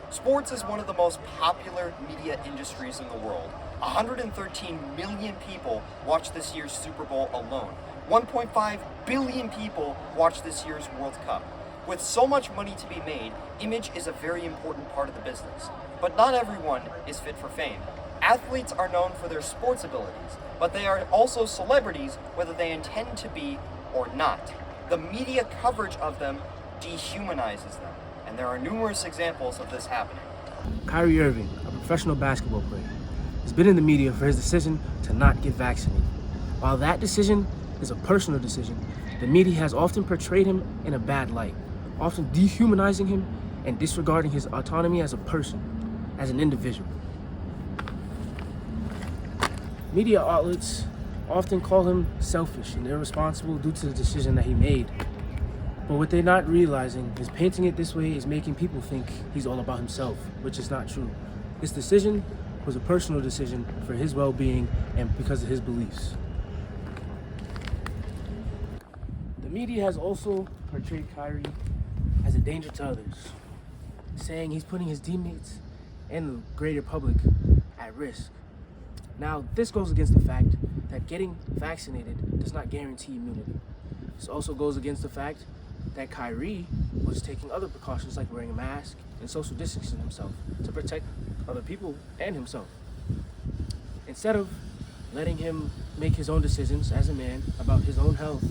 Sports is one of the most popular media industries in the world. 113 million people watched this year's Super Bowl alone. 1.5 billion people watched this year's World Cup. With so much money to be made, image is a very important part of the business. But not everyone is fit for fame. Athletes are known for their sports abilities, but they are also celebrities whether they intend to be or not. The media coverage of them dehumanizes them, and there are numerous examples of this happening. Kyrie Irving, a professional basketball player, has been in the media for his decision to not get vaccinated. While that decision is a personal decision, the media has often portrayed him in a bad light, often dehumanizing him and disregarding his autonomy as a person, as an individual. Media outlets often call him selfish and irresponsible due to the decision that he made. But what they're not realizing is painting it this way is making people think he's all about himself, which is not true. This decision was a personal decision for his well-being and because of his beliefs. The media has also portrayed Kyrie as a danger to others, saying he's putting his teammates and the greater public at risk. Now, this goes against the fact that getting vaccinated does not guarantee immunity. This also goes against the fact that Kyrie was taking other precautions like wearing a mask and social distancing himself to protect other people and himself. Instead of letting him make his own decisions as a man about his own health,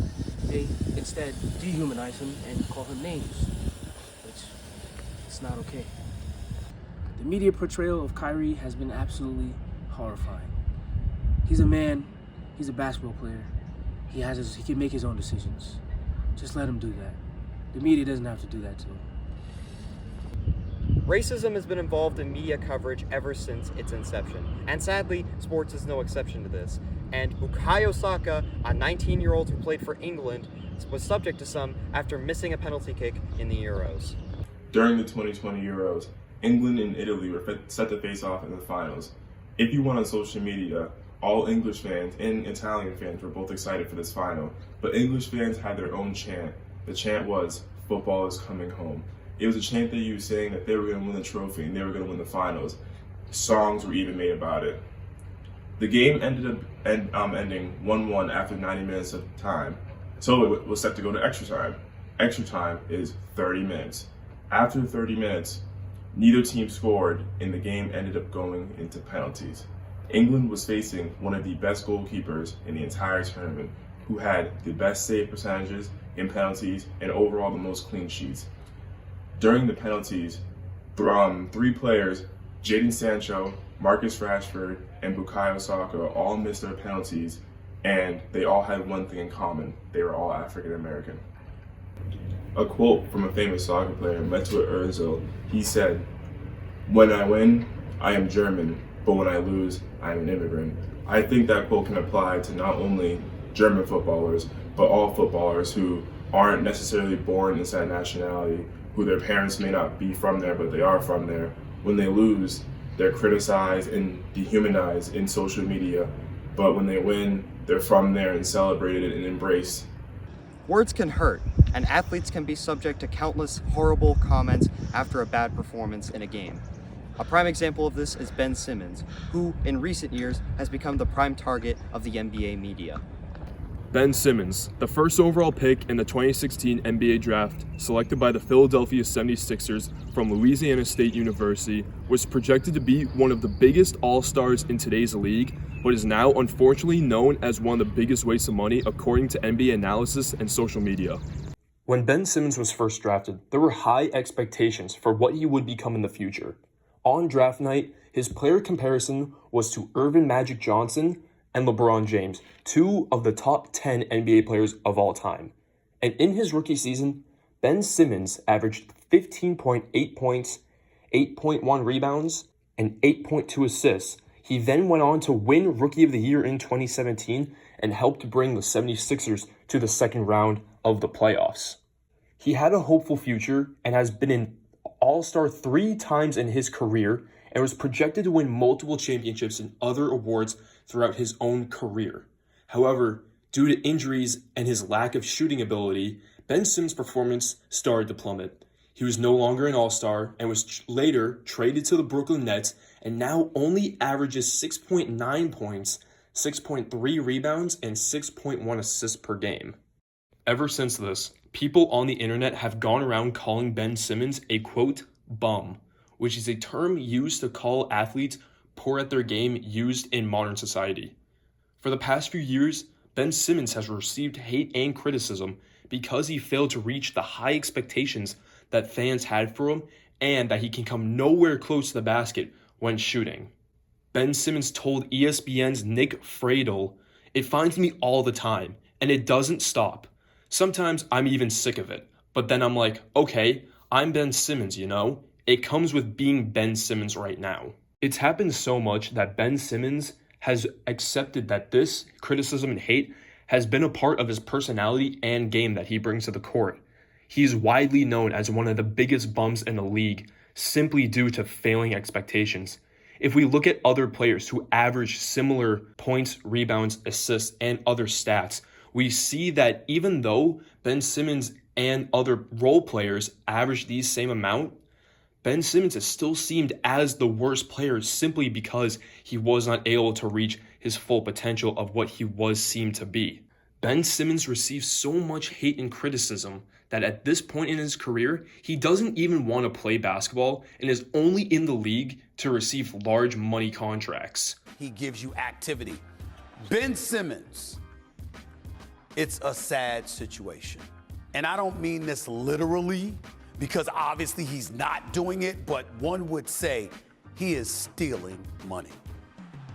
they instead dehumanize him and call him names, which is not okay. The media portrayal of Kyrie has been absolutely horrifying. He's a man, he's a basketball player, he can make his own decisions. Just let him do that. The media doesn't have to do that to him. Racism has been involved in media coverage ever since its inception, and sadly, sports is no exception to this. And Bukayo Saka, a 19-year-old who played for England, was subject to some after missing a penalty kick in the Euros. During the 2020 Euros, England and Italy were set to face off in the finals. If you went on social media, all English fans and Italian fans were both excited for this final, but English fans had their own chant. The chant was, "Football is coming home." It was a chant they used saying that they were going to win the trophy and they were going to win the finals. Songs were even made about it. The game ended up ending 1-1 after 90 minutes of time, so it was set to go to extra time. Extra time is 30 minutes. After 30 minutes, neither team scored and the game ended up going into penalties. England was facing one of the best goalkeepers in the entire tournament, who had the best save percentages in penalties and overall the most clean sheets. During the penalties, three players, Jadon Sancho, Marcus Rashford, and Bukayo Saka, all missed their penalties, and they all had one thing in common: they were all African American. A quote from a famous soccer player, Mesut Ozil, he said, "When I win, I am German, but when I lose, I am an immigrant." I think that quote can apply to not only German footballers, but all footballers who aren't necessarily born inside a nationality, who their parents may not be from there, but they are from there. When they lose, they're criticized and dehumanized in social media, but when they win, they're from there and celebrated and embraced. Words can hurt, and athletes can be subject to countless horrible comments after a bad performance in a game. A prime example of this is Ben Simmons, who in recent years has become the prime target of the NBA media. Ben Simmons, the first overall pick in the 2016 NBA draft, selected by the Philadelphia 76ers from Louisiana State University, was projected to be one of the biggest all-stars in today's league, but is now unfortunately known as one of the biggest wastes of money according to NBA analysis and social media. When Ben Simmons was first drafted, there were high expectations for what he would become in the future. On draft night, his player comparison was to Earvin Magic Johnson and LeBron James, two of the top 10 NBA players of all time. And in his rookie season, Ben Simmons averaged 15.8 points, 8.1 rebounds, and 8.2 assists. He then went on to win Rookie of the Year in 2017 and helped bring the 76ers to the second round of the playoffs. He had a hopeful future and has been an All-Star 3 times in his career and was projected to win multiple championships and other awards throughout his own career. However, due to injuries and his lack of shooting ability, Ben Simmons' performance started to plummet. He was no longer an all-star and was later traded to the Brooklyn Nets and now only averages 6.9 points, 6.3 rebounds, and 6.1 assists per game. Ever since this, people on the internet have gone around calling Ben Simmons a, quote, bum, which is a term used to call athletes poor at their game used in modern society. For the past few years, Ben Simmons has received hate and criticism because he failed to reach the high expectations that fans had for him and that he can come nowhere close to the basket when shooting. Ben Simmons told ESPN's Nick Friedel, "It finds me all the time, and it doesn't stop. Sometimes I'm even sick of it, but then I'm like, okay, I'm Ben Simmons, you know? It comes with being Ben Simmons right now." It's happened so much that Ben Simmons has accepted that this criticism and hate has been a part of his personality and game that he brings to the court. He's widely known as one of the biggest bums in the league simply due to failing expectations. If we look at other players who average similar points, rebounds, assists, and other stats, we see that even though Ben Simmons and other role players average these same amount, Ben Simmons is still seen as the worst player simply because he was not able to reach his full potential of what he was seen to be. Ben Simmons receives so much hate and criticism that at this point in his career, he doesn't even want to play basketball and is only in the league to receive large money contracts. He gives you activity. Ben Simmons, it's a sad situation. And I don't mean this literally, because obviously he's not doing it, but one would say he is stealing money.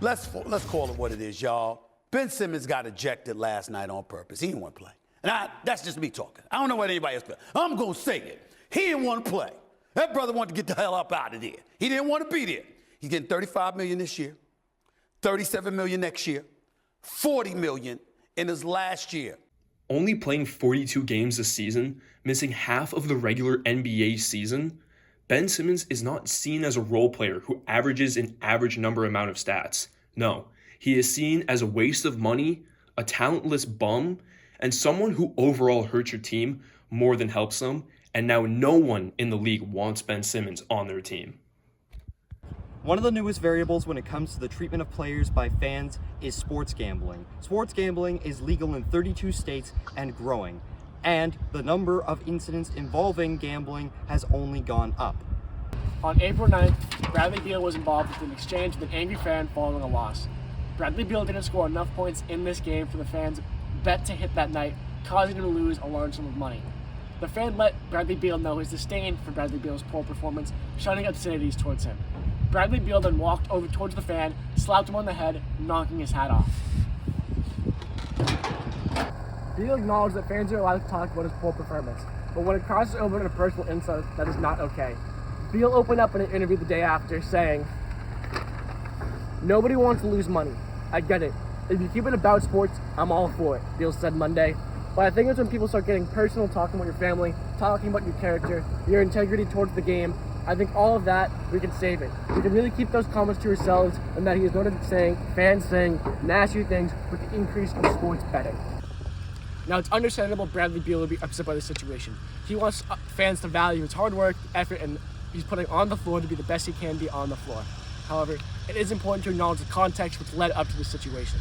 Let's call it what it is, y'all. Ben Simmons got ejected last night on purpose. He didn't want to play. And that's just me talking. I don't know what anybody else does. I'm going to say it. He didn't want to play. That brother wanted to get the hell up out of there. He didn't want to be there. He's getting $35 million this year, $37 million next year, $40 million in his last year. Only playing 42 games this season, missing half of the regular NBA season, Ben Simmons is not seen as a role player who averages an average amount of stats. No, he is seen as a waste of money, a talentless bum, and someone who overall hurts your team more than helps them, and now no one in the league wants Ben Simmons on their team. One of the newest variables when it comes to the treatment of players by fans is sports gambling. Sports gambling is legal in 32 states and growing, and the number of incidents involving gambling has only gone up. On April 9th, Bradley Beal was involved with an exchange with an angry fan following a loss. Bradley Beal didn't score enough points in this game for the fans' bet to hit that night, causing him to lose a large sum of money. The fan let Bradley Beal know his disdain for Bradley Beal's poor performance, shouting obscenities towards him. Bradley Beal then walked over towards the fan, slapped him on the head, knocking his hat off. Beal acknowledged that fans are allowed to talk about his poor performance, but when it crosses over into personal insult, that is not okay. Beal opened up in an interview the day after, saying, "Nobody wants to lose money. I get it. If you keep it about sports, I'm all for it," Beal said Monday. But I think it's when people start getting personal, talking about your family, talking about your character, your integrity towards the game. I think all of that, we can save it. We can really keep those comments to ourselves, and that he is noted fans saying nasty things with the increase in sports betting. Now, it's understandable Bradley Beal would be upset by this situation. He wants fans to value his hard work, effort, and he's putting on the floor to be the best he can be on the floor. However, it is important to acknowledge the context which led up to this situation.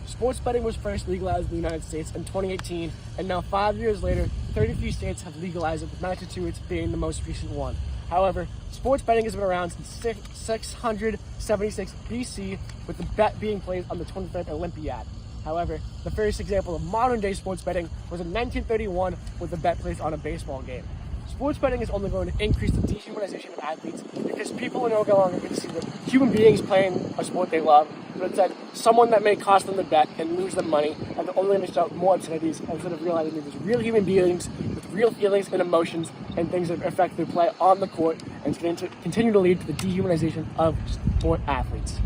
Sports betting was first legalized in the United States in 2018, and now 5 years later, 33 states have legalized it, with Massachusetts being the most recent one. However, sports betting has been around since 676 BC, with the bet being played on the 25th Olympiad. However, the first example of modern-day sports betting was in 1931, with the bet placed on a baseball game. Sports betting is only going to increase the dehumanization of athletes because people are no longer going to see the human beings playing a sport they love, but instead someone that may cost them the bet and lose them money, and they're only going to shout more obscenities instead of realizing that there's real human beings with real feelings and emotions and things that affect their play on the court, and it's going to continue to lead to the dehumanization of sport athletes.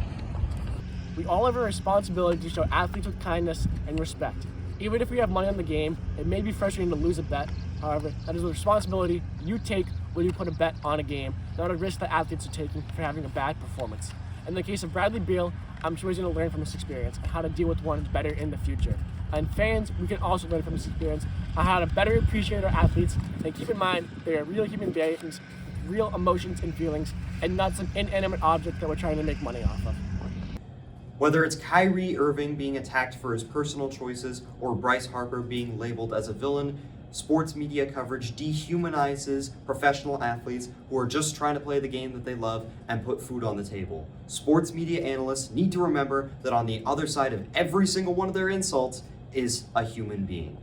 We all have a responsibility to show athletes with kindness and respect. Even if we have money on the game, it may be frustrating to lose a bet. However, that is a responsibility you take when you put a bet on a game, not a risk that athletes are taking for having a bad performance. In the case of Bradley Beal, I'm sure he's going to learn from this experience and how to deal with one better in the future. And fans, we can also learn from this experience on how to better appreciate our athletes and keep in mind they are real human beings, real emotions and feelings, and not some inanimate object that we're trying to make money off of. Whether it's Kyrie Irving being attacked for his personal choices or Bryce Harper being labeled as a villain, sports media coverage dehumanizes professional athletes who are just trying to play the game that they love and put food on the table. Sports media analysts need to remember that on the other side of every single one of their insults is a human being.